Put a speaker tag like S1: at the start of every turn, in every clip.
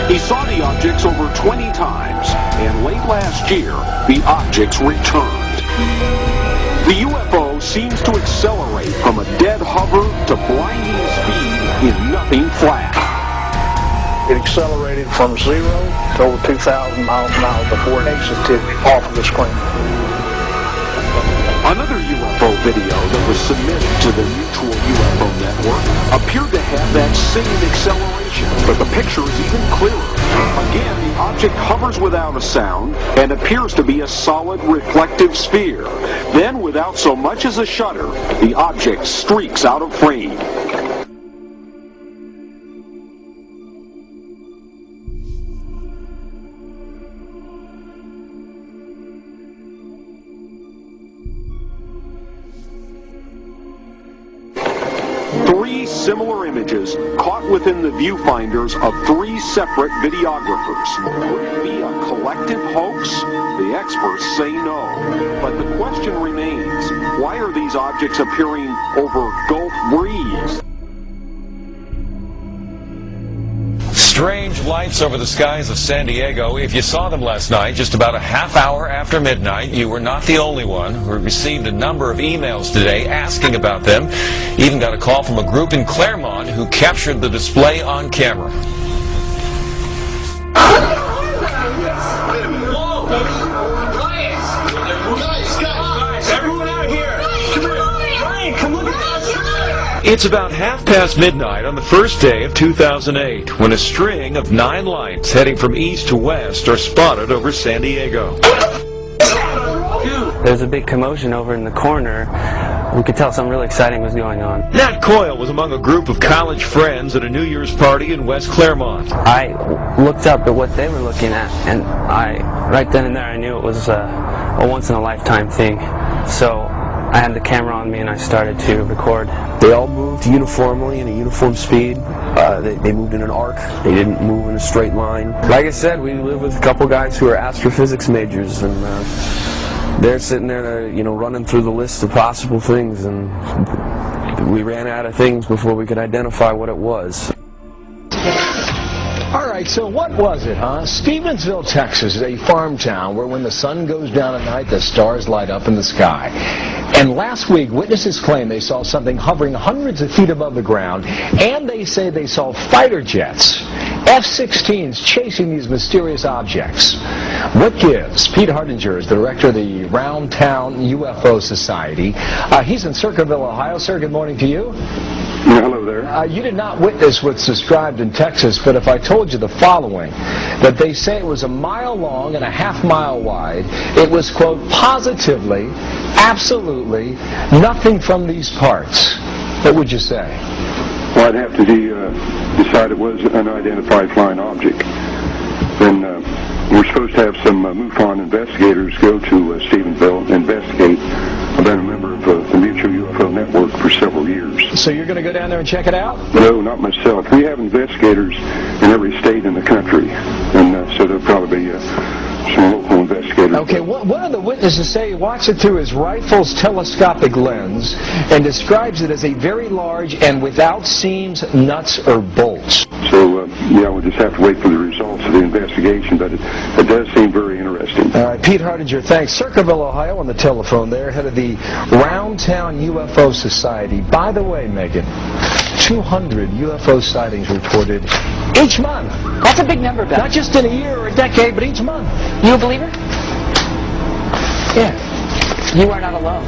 S1: He saw the objects over 20 times, and late last year, the objects returned. The UFO seems to accelerate from a dead hover to blinding speed in nothing flat.
S2: It accelerated from 0 to over 2,000 miles an hour before it exited off of the screen.
S1: Another UFO video that was submitted to the Mutual UFO Network appeared to have that same acceleration, but the picture is even clearer. Again, the object hovers without a sound and appears to be a solid reflective sphere. Then, without so much as a shudder, the object streaks out of frame. Three similar images caught within the viewfinders of three separate videographers. Would it be a collective hoax? The experts say no. But the question remains, why are these objects appearing over Gulf breeze?
S3: Strange lights over the skies of San Diego. If you saw them last night, just about a half hour after midnight, you were not the only one. We received a number of emails today asking about them. Even got a call from a group in Claremont who captured the display on camera. It's about 1:30 midnight on the first day of 2008 when a string of 9 lights heading from east to west are spotted over San Diego.
S4: There's a big commotion over in the corner. We could tell something really exciting was going on.
S3: Nat Coyle was among a group of college friends at a New Year's party in West Claremont.
S4: I looked up at what they were looking at, and right then and there I knew it was a once-in-a-lifetime thing. So I had the camera on me and I started to record.
S5: They all moved uniformly in a uniform speed. They moved in an arc. They didn't move in a straight line. Like I said, we live with a couple guys who are astrophysics majors, and they're sitting there, running through the list of possible things, and we ran out of things before we could identify what it was.
S6: All right, so what was it, huh? Stevensville, Texas is a farm town where when the sun goes down at night, the stars light up in the sky. And last week, witnesses claim they saw something hovering hundreds of feet above the ground, and they say they saw fighter jets, F-16s, chasing these mysterious objects. What gives? Pete Hardinger is the director of the Round Town UFO Society. He's in Circleville, Ohio. Sir, good morning to you.
S7: Hello there.
S6: You did not witness what's described in Texas, but if I told you the following, that they say it was a mile long and a half-mile wide, it was, quote, positively, absolutely, nothing from these parts. What would you say?
S7: Well, I'd have to decide it was an unidentified flying object. Then we're supposed to have some MUFON investigators go to Stevensville and investigate. I've been a member of the Mutual UFO Network for several years.
S6: So you're going to go down there and check it out?
S7: No, not myself. We have investigators in every state in the country, and so there'll probably be some local investigators.
S6: Okay, one of the witnesses say he watched it through his rifle's telescopic lens and describes it as a very large and without seams, nuts, or bolts.
S7: So, yeah, we'll just have to wait for the results of the investigation, but it does seem very interesting.
S6: All right, Pete Hardinger, thanks. Circleville, Ohio on the telephone there, head of the Round Town UFO Society. By the way, Megan, 200 UFO sightings reported each month.
S8: That's a big number, Bill.
S6: Not just in a year or a decade, but each month.
S8: You a believer?
S6: Yeah.
S8: You are not alone.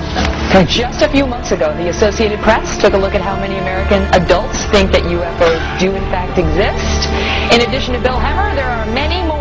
S8: Just a few months ago, the Associated Press took a look at how many American adults think that UFOs do in fact exist. In addition to Bill Hemmer, there are many more.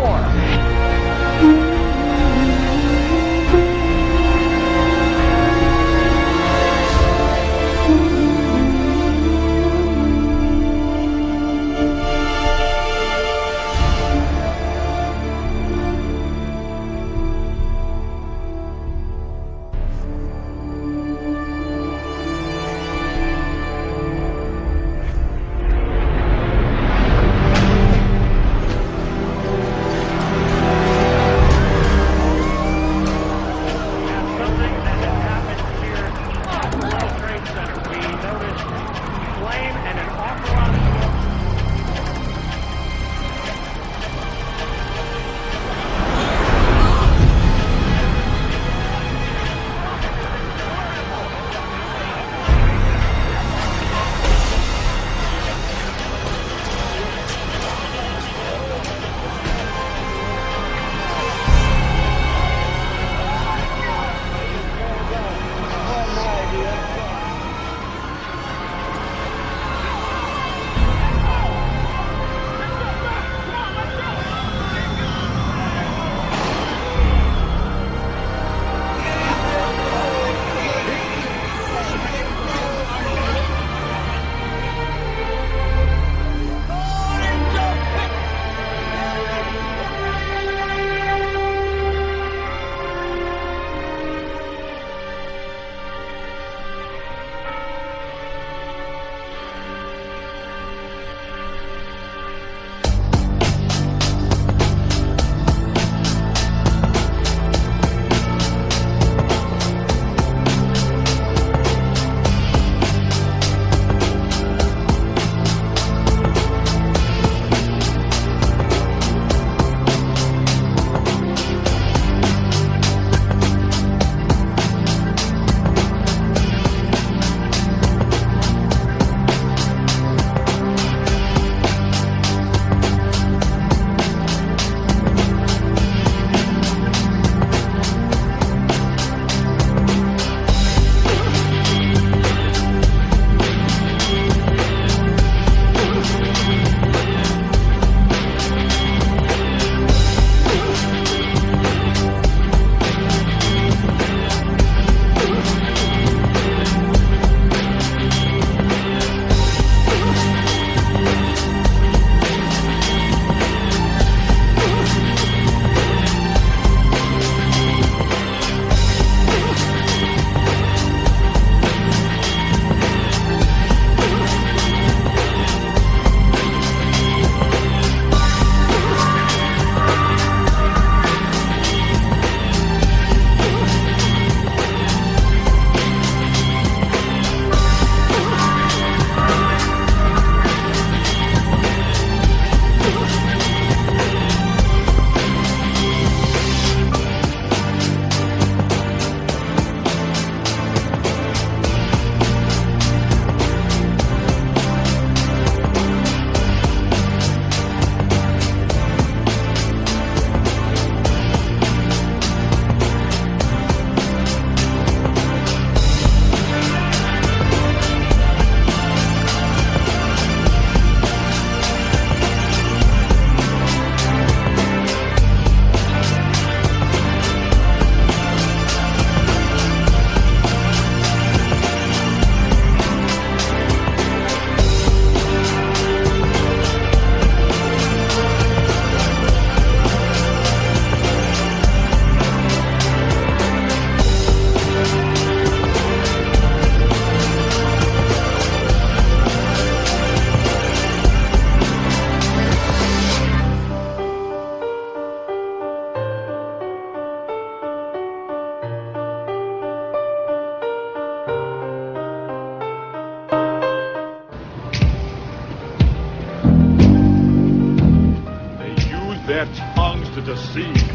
S9: their tongues to deceive.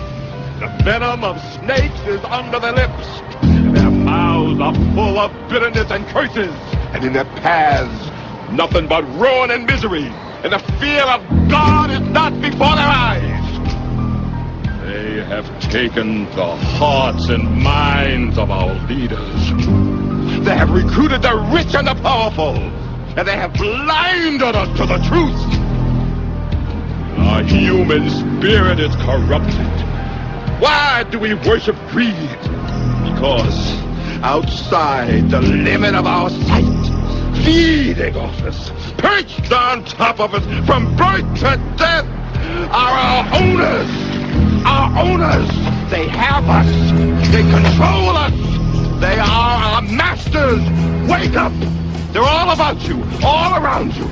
S9: The venom of snakes is under their lips. Their mouths are full of bitterness and curses. And in their paths, nothing but ruin and misery. And the fear of God is not before their eyes. They have taken the hearts and minds of our leaders. They have recruited the rich and the powerful. And they have blinded us to the truth. Our human spirit is corrupted. Why do we worship greed? Because outside the limit of our sight, feeding off us, perched on top of us from birth to death, are our owners. Our owners. They have us. They control us. They are our masters. Wake up. They're all about you, all around you.